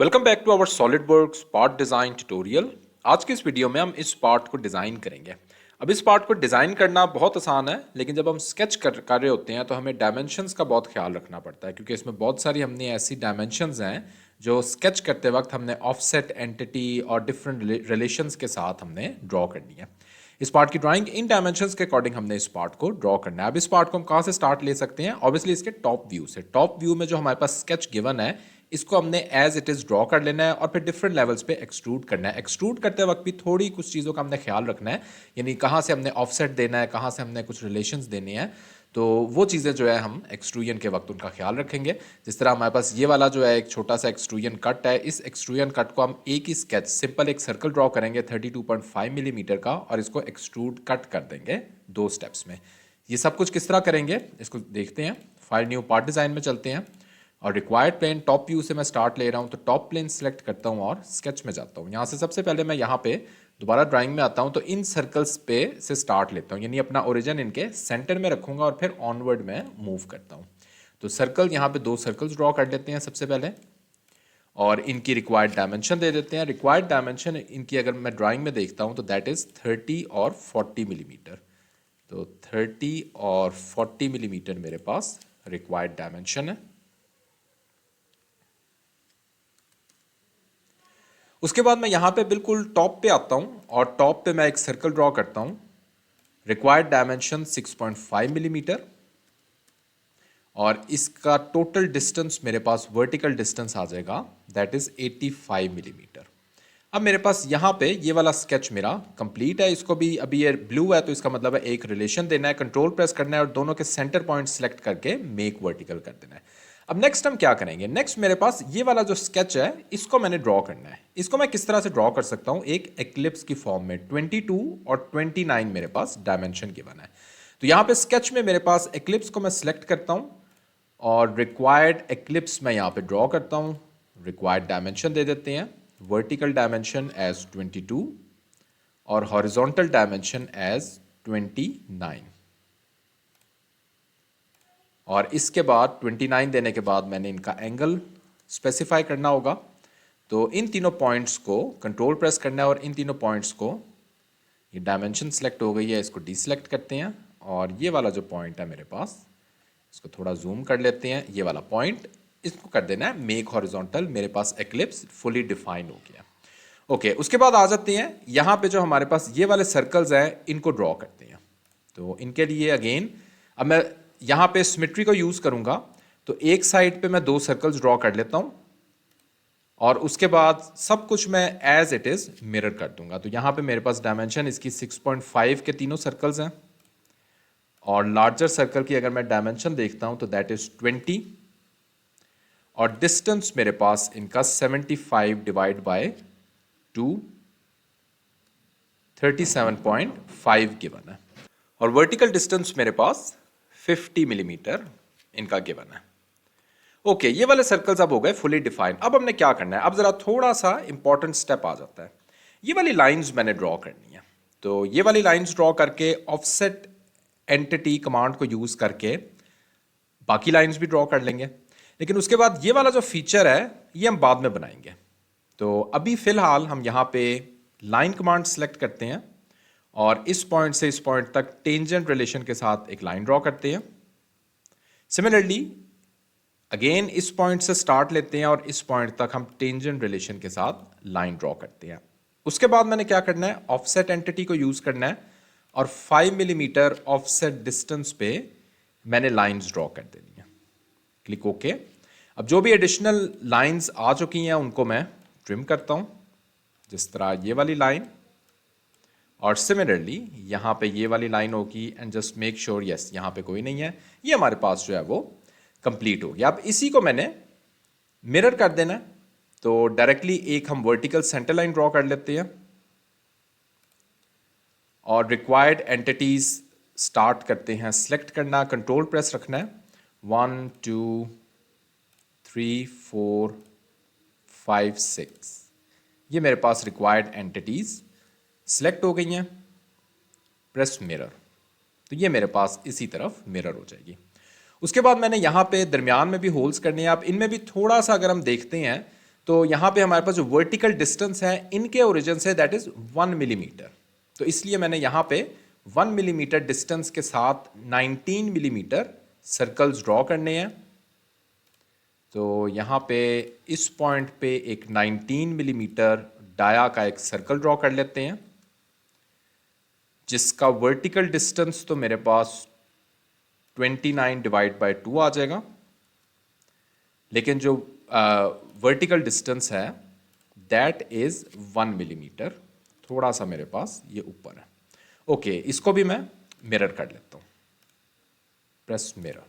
Welcome back to our SolidWorks part design tutorial. आज की इस वीडियो में हम इस पार्ट को डिज़ाइन करेंगे। अब इस पार्ट को डिज़ाइन करना बहुत आसान है, लेकिन जब हम स्केच कर रहे होते हैं तो हमें डायमेंशंस का बहुत ख्याल रखना पड़ता है, क्योंकि इसमें बहुत सारी हमने ऐसी डायमेंशंस हैं जो स्केच करते वक्त हमने ऑफसेट, एंटिटी और डिफरेंट रिलेशंस के साथ हमने ड्रॉ करनी है। इस पार्ट की ड्राइंग इन डायमेंशंस के अकॉर्डिंग हमने इस पार्ट को ड्रॉ करना है। अब इस पार्ट को हम कहाँ से स्टार्ट ले सकते हैं? ऑब्वियसली इसके टॉप व्यू से। टॉप व्यू में जो हमारे पास स्केच गिवन है, इसको हमने एज इट इज़ ड्रॉ कर लेना है और फिर डिफरेंट लेवल्स पे एक्सट्रूड करना है। एक्सट्रूड करते वक्त भी थोड़ी कुछ चीज़ों का हमने ख्याल रखना है, यानी कहाँ से हमने ऑफसेट देना है, कहाँ से हमने कुछ रिलेशंस देने हैं, तो वो चीज़ें जो है हम एक्सट्रूजन के वक्त उनका ख्याल रखेंगे। जिस तरह हमारे पास ये वाला जो है एक छोटा सा एक्सट्रूजन कट है, इस एक्सट्रूजन कट को हम एक ही स्केच सिंपल एक सर्कल ड्रॉ करेंगे 32.5 मिलीमीटर का, और इसको एक्सट्रूड कट कर देंगे 2 स्टेप्स में। ये सब कुछ किस तरह करेंगे इसको देखते हैं। फाइल न्यू पार्ट डिज़ाइन में चलते हैं और रिक्वायर्ड प्लेन टॉप व्यू से मैं स्टार्ट ले रहा हूँ, तो टॉप प्लेन सेलेक्ट करता हूँ और स्केच में जाता हूँ। यहाँ से सबसे पहले मैं यहाँ पे दोबारा ड्राइंग में आता हूँ, तो इन सर्कल्स पे से स्टार्ट लेता हूँ, यानी अपना ओरिजिन इनके सेंटर में रखूँगा और फिर ऑनवर्ड में मूव करता हूँ। तो सर्कल यहाँ पे 2 सर्कल्स ड्रॉ कर लेते हैं सबसे पहले, और इनकी रिक्वायर्ड डायमेंशन दे देते हैं। रिक्वायर्ड डायमेंशन इनकी अगर मैं ड्राइंग में देखता हूँ तो दैट इज़ 30 और 40 मिलीमीटर। तो 30 और 40 मिलीमीटर मेरे पास रिक्वायर्ड डायमेंशन है। उसके बाद मैं यहाँ पे बिल्कुल टॉप पे आता हूँ और टॉप पे मैं एक सर्कल ड्रॉ करता हूँ। रिक्वायर्ड डायमेंशन 6.5 मिलीमीटर, और इसका टोटल डिस्टेंस मेरे पास वर्टिकल डिस्टेंस आ जाएगा दैट इज़ 85 मिलीमीटर। अब मेरे पास यहाँ पे ये वाला स्केच मेरा कंप्लीट है। इसको भी अभी ये ब्लू है तो इसका मतलब है एक रिलेशन देना है, कंट्रोल प्रेस करना है और दोनों के सेंटर पॉइंट सेलेक्ट करके मेक वर्टिकल कर देना है। अब नेक्स्ट हम क्या करेंगे? नेक्स्ट मेरे पास ये वाला जो स्केच है इसको मैंने ड्रॉ करना है। इसको मैं किस तरह से ड्रॉ कर सकता हूँ? एक एक्लिप्स की फॉर्म में 22 और 29 मेरे पास डायमेंशन गिवन है। तो यहाँ पे स्केच में मेरे पास एक्लिप्स को मैं सिलेक्ट करता हूँ और रिक्वायर्ड एक्लिप्स मैं यहाँ पे ड्रॉ करता हूँ। रिक्वायर्ड डायमेंशन दे देते हैं, वर्टिकल डायमेंशन एज 22 और हॉरिजॉन्टल डायमेंशन एज 29। और इसके बाद 29 देने के बाद मैंने इनका एंगल स्पेसिफाई करना होगा। तो इन तीनों पॉइंट्स को कंट्रोल प्रेस करना है और इन तीनों पॉइंट्स को, ये डायमेंशन सेलेक्ट हो गई है, इसको डीसेलेक्ट करते हैं और ये वाला जो पॉइंट है मेरे पास, इसको थोड़ा जूम कर लेते हैं। ये वाला पॉइंट इसको कर देना है मेक हॉरिजॉन्टल। मेरे पास एक्लिप्स फुली डिफाइन हो गया। ओके, उसके बाद आ जाते हैं यहाँ पे जो हमारे पास ये वाले सर्कल्स हैं, इनको ड्रॉ करते हैं। तो इनके लिए अगेन अब मैं यहाँ पे सिमेट्री को यूज़ करूँगा, तो एक साइड पे मैं 2 सर्कल्स ड्रॉ कर लेता हूँ और उसके बाद सब कुछ मैं एज इट इज़ मिरर कर दूंगा। तो यहाँ पे मेरे पास डायमेंशन इसकी 6.5 के तीनों सर्कल्स हैं, और लार्जर सर्कल की अगर मैं डायमेंशन देखता हूँ तो दैट इज़ 20, और डिस्टेंस मेरे पास इनका 75 डिवाइड बाय 2 37.5 गिवन है, और वर्टिकल डिस्टेंस मेरे पास 50 मिलीमीटर इनका गिवन है। ओके, ये वाले सर्कल्स अब हो गए फुली डिफाइन। अब हमने क्या करना है? अब जरा थोड़ा सा इंपॉर्टेंट स्टेप आ जाता है। ये वाली लाइंस मैंने ड्रॉ करनी है। तो ये वाली लाइंस ड्रॉ करके ऑफसेट एंटिटी कमांड को यूज करके बाकी लाइंस भी ड्रॉ कर लेंगे, लेकिन उसके बाद ये वाला जो फीचर है ये हम बाद में बनाएंगे। तो अभी फिलहाल हम यहाँ पे लाइन कमांड सेलेक्ट करते हैं और इस पॉइंट से इस पॉइंट तक टेंजेंट रिलेशन के साथ एक लाइन ड्रॉ करते हैं। सिमिलरली अगेन इस पॉइंट से स्टार्ट लेते हैं और इस पॉइंट तक हम टेंजेंट रिलेशन के साथ लाइन ड्रॉ करते हैं। उसके बाद मैंने क्या करना है? ऑफसेट एंटिटी को यूज करना है और 5 मिलीमीटर ऑफसेट डिस्टेंस पे मैंने लाइंस ड्रॉ कर देनी है। Click okay. अब जो भी एडिशनल लाइंस आ चुकी हैं उनको मैं ट्रिम करता हूं, जिस तरह ये वाली लाइन, और सिमिलरली यहाँ पे ये वाली लाइन होगी, and just make sure yes यहाँ पे कोई नहीं है। ये हमारे पास जो है वो कंप्लीट हो गया। अब इसी को मैंने मिरर कर देना है, तो डायरेक्टली एक हम वर्टिकल सेंटर लाइन ड्रॉ कर लेते हैं और रिक्वायर्ड एंटिटीज स्टार्ट करते हैं सिलेक्ट करना, कंट्रोल प्रेस रखना है। 1 2 3 4 5 6 ये मेरे पास रिक्वायर्ड एंटिटीज सिलेक्ट हो गई हैं। प्रेस मिरर, तो ये मेरे पास इसी तरफ मिरर हो जाएगी। उसके बाद मैंने यहाँ पे दरमियान में भी होल्स करने हैं। आप इनमें भी थोड़ा सा अगर हम देखते हैं तो यहाँ पे हमारे पास जो वर्टिकल डिस्टेंस है इनके origin say that is 1 millimetre. तो इसलिए मैंने यहाँ पे 1 मिलीमीटर डिस्टेंस के साथ 19 मिलीमीटर सर्कल्स ड्रॉ करने हैं। तो यहाँ पे इस पॉइंट पे एक 19 मिलीमीटर डाया का एक सर्कल ड्रॉ कर लेते हैं, जिसका वर्टिकल डिस्टेंस तो मेरे पास 29 डिवाइड बाय 2 आ जाएगा, लेकिन जो वर्टिकल डिस्टेंस है दैट इज 1 मिलीमीटर, थोड़ा सा मेरे पास ये ऊपर है। ओके, इसको भी मैं मिरर कर लेता हूँ, प्रेस मिरर।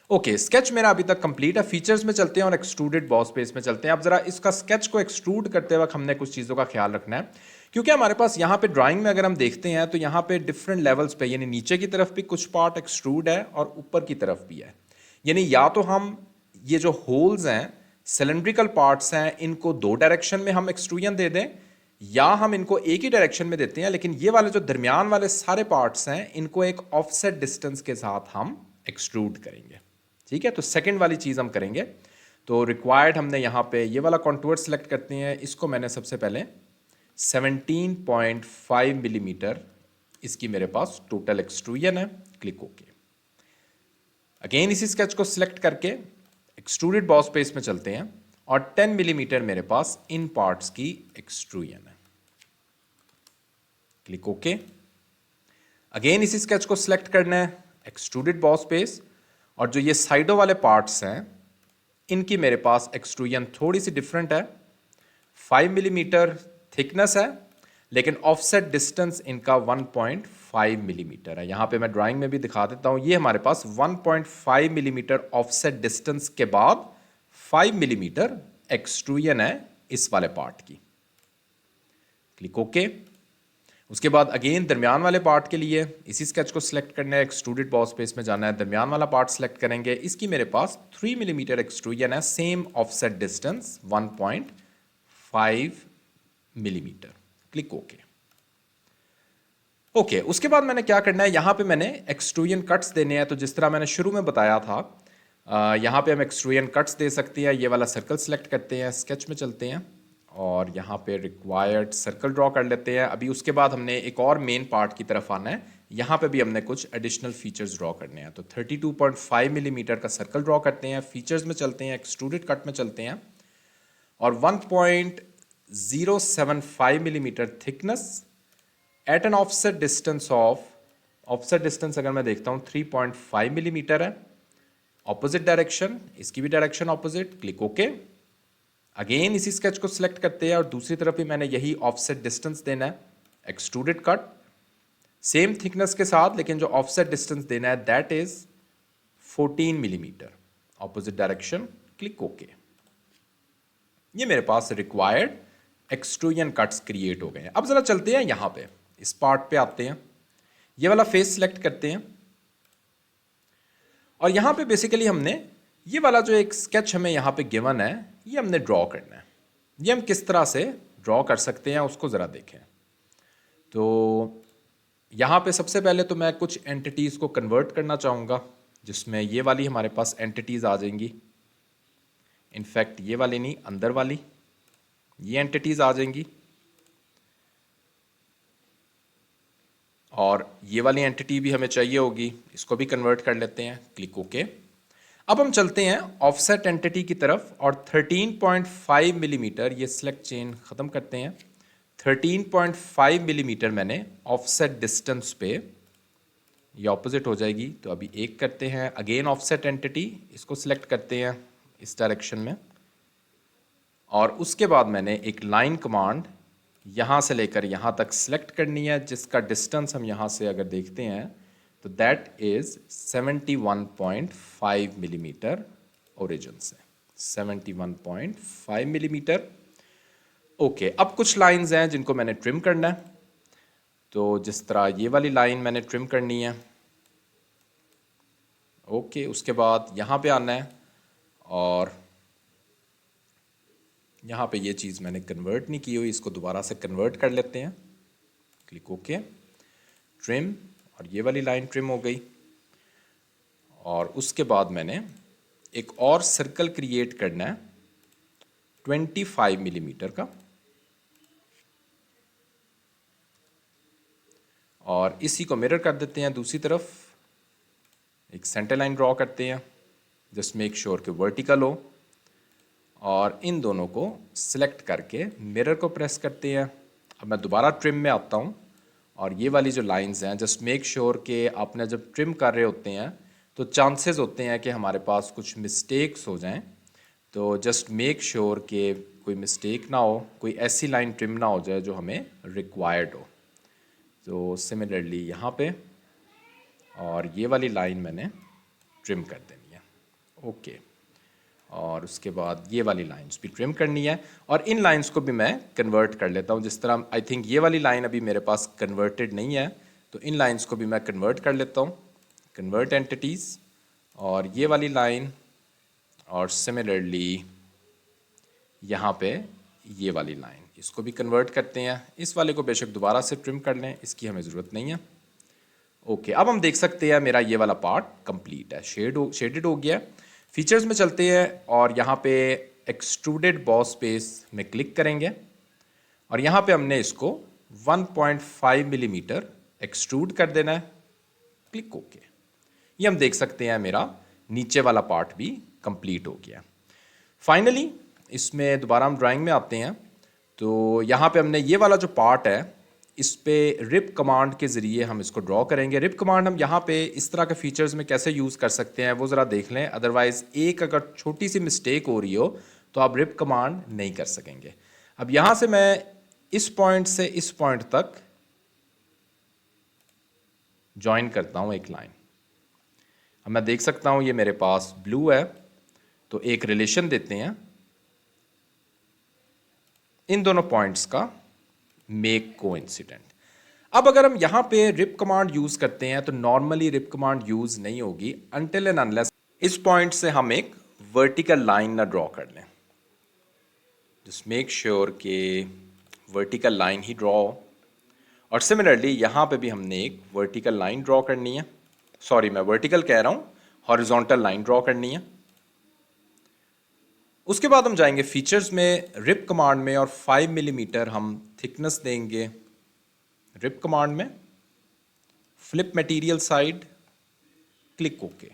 ओके, स्केच मेरा अभी तक कंप्लीट है। फीचर्स में चलते हैं और एक्सट्रूडेड बॉस पेज में चलते हैं। अब जरा इसका स्केच को एक्सट्रूड करते वक्त हमने कुछ चीज़ों का ख्याल रखना है, क्योंकि हमारे पास यहाँ पे ड्राइंग में अगर हम देखते हैं तो यहाँ पे डिफरेंट लेवल्स पे, यानी नीचे की तरफ भी कुछ पार्ट एक्सट्रूड है और ऊपर की तरफ भी है। यानी या तो हम ये जो होल्स हैं, सिलेंड्रिकल पार्ट्स हैं, इनको दो डायरेक्शन में हम एक्सट्रूजन दे दें, या हम इनको एक ही डायरेक्शन में देते हैं, लेकिन ये वाले जो दरमियान वाले सारे पार्ट्स हैं इनको एक ऑफसेट डिस्टेंस के साथ हम एक्सट्रूड करेंगे। ठीक है, तो सेकंड वाली चीज़ हम करेंगे। तो रिक्वायर्ड हमने यहाँ पे ये वाला कॉन्टूर सेलेक्ट करते हैं। इसको मैंने सबसे पहले 17.5 मिलीमीटर इसकी मेरे पास टोटल एक्सट्रूजन है। Click okay. अगेन इसी स्केच को सिलेक्ट करके एक्सट्रूडेड बॉस पेज में चलते हैं और 10 मिलीमीटर मेरे पास इन पार्ट्स की एक्सट्रूजन है। Click okay. अगेन इसी स्केच को सिलेक्ट करना है, एक्सट्रूडेड बॉस पेज, और जो ये साइडों वाले पार्ट्स हैं इनकी मेरे पास एक्सट्रूजन थोड़ी सी डिफरेंट है। 5 मिलीमीटर थिकनेस है, लेकिन ऑफसेट डिस्टेंस इनका 1.5 मिलीमीटर है। यहाँ पे मैं ड्राइंग में भी दिखा देता हूँ। ये हमारे पास 1.5 मिलीमीटर ऑफसेट डिस्टेंस के बाद 5 मिलीमीटर एक्सट्रूजन है इस वाले पार्ट की। Click okay. उसके बाद अगेन दरमियान वाले पार्ट के लिए इसी स्केच को सिलेक्ट करना है, एक्सट्रूडेड बॉस पेज में जाना है, दरमियान वाला पार्ट सिलेक्ट करेंगे। इसकी मेरे पास 3 मिलीमीटर एक्सट्रूजन है, same offset distance 1.5 millimetre. Click okay. Okay, उसके बाद मैंने क्या करना है, यहाँ पे मैंने एक्सट्रूजन कट्स देने हैं। तो जिस तरह मैंने शुरू में बताया था, यहाँ पे हम एक्सट्रूजन कट्स दे सकते हैं। ये वाला सर्कल सिलेक्ट करते हैं, स्केच में चलते हैं और यहाँ पे रिक्वायर्ड सर्कल ड्रॉ कर लेते हैं। अभी उसके बाद हमने एक और मेन पार्ट की तरफ आना है। यहाँ पे भी हमने कुछ एडिशनल फीचर्स ड्रॉ करने हैं। तो 32.5 मिलीमीटर का सर्कल ड्रॉ करते हैं, फीचर्स में चलते हैं, एक्सट्रूडेड कट में चलते हैं और 1.075 millimetre thickness at an offset distance of, offset distance अगर मैं देखता हूँ 3.5 मिलीमीटर है। ऑपोजिट डायरेक्शन, इसकी भी direction opposite. Click okay. Again इसी स्केच को सिलेक्ट करते हैं और दूसरी तरफ भी मैंने यही ऑफसेट डिस्टेंस देना है, एक्सट्रूडेड कट, सेम थिकनेस के साथ, लेकिन जो ऑफसेट डिस्टेंस देना है that is 14 millimetre, opposite direction. Click okay. ये मेरे पास रिक्वायर्ड एक्सट्रूजन कट्स क्रिएट हो गए हैं। अब जरा चलते हैं यहाँ पे, इस पार्ट पे आते हैं, ये वाला फेस सिलेक्ट करते हैं और यहाँ पे बेसिकली हमने ये वाला जो एक स्केच हमें यहाँ पे गिवन है ये हमने ड्रॉ करना है। ये हम किस तरह से ड्रॉ कर सकते हैं उसको ज़रा देखें। तो यहाँ पे सबसे पहले तो मैं कुछ एंटिटीज़ को कन्वर्ट करना चाहूँगा, जिसमें ये वाली हमारे पास एंटिटीज़ आ जाएंगी। इनफैक्ट ये वाली नहीं, अंदर वाली ये एंटिटीज़ आ जाएंगी और ये वाली एंटिटी भी हमें चाहिए होगी, इसको भी कन्वर्ट कर लेते हैं। Click okay. अब हम चलते हैं ऑफसेट एंटिटी की तरफ और 13.5 मिलीमीटर, ये सिलेक्ट चेन ख़त्म करते हैं। 13.5 मिलीमीटर मैंने ऑफसेट डिस्टेंस पे, ये ऑपोजिट हो जाएगी तो अभी एक करते हैं। अगेन ऑफसेट एंटिटी, इसको सिलेक्ट करते हैं इस डायरेक्शन में और उसके बाद मैंने एक लाइन कमांड यहाँ से लेकर यहाँ तक सिलेक्ट करनी है, जिसका डिस्टेंस हम यहाँ से अगर देखते हैं तो दैट इज 71.5 मिलीमीटर ओरिजिन से, 71.5 मिलीमीटर। ओके, अब कुछ लाइंस हैं जिनको मैंने ट्रिम करना है। तो जिस तरह ये वाली लाइन मैंने ट्रिम करनी है। ओके, उसके बाद यहाँ पे आना है और यहाँ पे ये चीज़ मैंने कन्वर्ट नहीं की हुई, इसको दोबारा से कन्वर्ट कर लेते हैं। क्लिक ओके, ट्रिम, और ये वाली लाइन ट्रिम हो गई। और उसके बाद मैंने एक और सर्कल क्रिएट करना है 25 मिलीमीटर का, और इसी को मिरर कर देते हैं दूसरी तरफ। एक सेंटर लाइन ड्रॉ करते हैं, जस्ट मेक श्योर कि वर्टिकल हो, और इन दोनों को सिलेक्ट करके मिरर को प्रेस करते हैं। अब मैं दोबारा ट्रिम में आता हूँ, और ये वाली जो लाइंस हैं, जस्ट मेक श्योर कि आपने जब ट्रिम कर रहे होते हैं तो चांसेस होते हैं कि हमारे पास कुछ मिस्टेक्स हो जाएं, तो जस्ट मेक श्योर कि कोई मिस्टेक ना हो, कोई ऐसी लाइन ट्रिम ना हो जाए जो हमें रिक्वायर्ड हो। तो सिमिलरली यहाँ पे, और ये वाली लाइन मैंने ट्रिम कर देनी है, ओके। और उसके बाद ये वाली लाइंस भी ट्रिम करनी है, और इन लाइंस को भी मैं कन्वर्ट कर लेता हूँ। जिस तरह आई थिंक ये वाली लाइन अभी मेरे पास कन्वर्टेड नहीं है, तो इन लाइंस को भी मैं कन्वर्ट कर लेता हूँ, कन्वर्ट एंटिटीज़, और ये वाली लाइन, और सिमिलरली यहाँ पे ये वाली लाइन, इसको भी कन्वर्ट करते हैं। इस वाले को बेशक दोबारा से ट्रिम कर लें, इसकी हमें ज़रूरत नहीं है, ओके। अब हम देख सकते हैं मेरा ये वाला पार्ट कंप्लीट है, शेडेड हो गया। फीचर्स में चलते हैं, और यहाँ पे एक्सट्रूडेड बॉस स्पेस में क्लिक करेंगे, और यहाँ पे हमने इसको 1.5 मिलीमीटर एक्सट्रूड कर देना है, क्लिक ओके। ये हम देख सकते हैं मेरा नीचे वाला पार्ट भी कंप्लीट हो गया। फाइनली इसमें दोबारा हम ड्राइंग में आते हैं, तो यहाँ पे हमने ये वाला जो पार्ट है, इस पे रिप कमांड के ज़रिए हम इसको ड्रॉ करेंगे। रिप कमांड हम यहाँ पे इस तरह के फीचर्स में कैसे यूज़ कर सकते हैं वो ज़रा देख लें, अदरवाइज़ एक अगर छोटी सी मिस्टेक हो रही हो तो आप रिप कमांड नहीं कर सकेंगे। अब यहाँ से मैं इस पॉइंट से इस पॉइंट तक जॉइन करता हूँ एक लाइन। अब मैं देख सकता हूँ ये मेरे पास ब्लू है, तो एक रिलेशन देते हैं इन दोनों पॉइंट्स का, मेक कोइंसिडेंट। अब अगर हम यहाँ पे रिप कमांड यूज करते हैं तो नॉर्मली रिप कमांड यूज नहीं होगी अनटिल एंड अनलेस इस पॉइंट से हम एक वर्टिकल लाइन ना ड्रॉ कर लें। जस्ट मेक श्योर कि वर्टिकल लाइन ही ड्रॉ हो, और सिमिलरली यहाँ पे भी हमने एक वर्टिकल लाइन ड्रॉ करनी है, सॉरी मैं वर्टिकल कह रहा हूँ, हॉरिजॉन्टल लाइन ड्रॉ करनी है। उसके बाद हम जाएंगे फीचर्स में, रिप कमांड में, और 5 मिलीमीटर हम थिकनेस देंगे रिप कमांड में, flip material side, click okay.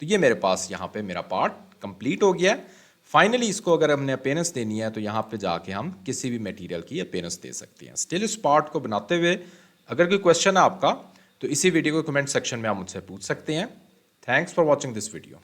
तो ये मेरे पास यहाँ पे मेरा पार्ट कंप्लीट हो गया है। फाइनली इसको अगर हमने अपीयरेंस देनी है तो यहाँ पे जाके हम किसी भी मटेरियल की अपीयरेंस दे सकते हैं। स्टिल इस पार्ट को बनाते हुए अगर कोई क्वेश्चन है आपका तो इसी वीडियो को कमेंट सेक्शन में आप मुझसे पूछ सकते हैं। Thanks for watching this video.